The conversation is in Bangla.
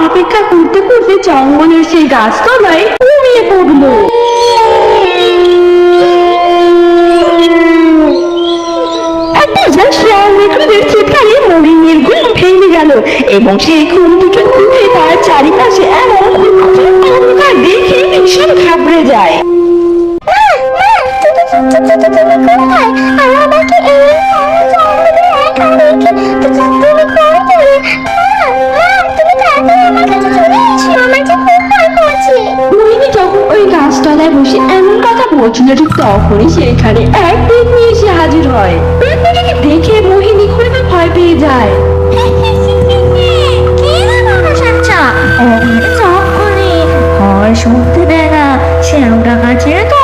অপেক্ষা করতে করতে জঙ্গলের সেই গাছতলায় ঘুমিয়ে পড়লো। শিয়াল নেকড়েদের চিৎকারে মরিনের ঘুম ভেঙে গেল এবং সেই ঘুম থেকে উঠে তার চারিপাশে এমন অন্ধকার দেখে ভীষণ ঘাবড়ে যায়। মোহিনী যখন ওই গাছতলায় বসে এমন কথা বলছিল ঠিক তখনই সেখানে এক পেতনি এসে হাজির হয়। পেতনিটাকে দেখে মোহিনী খুবই ভয় পেয়ে যায়। শুনতে দেয় না, সে আমরা কাছে তো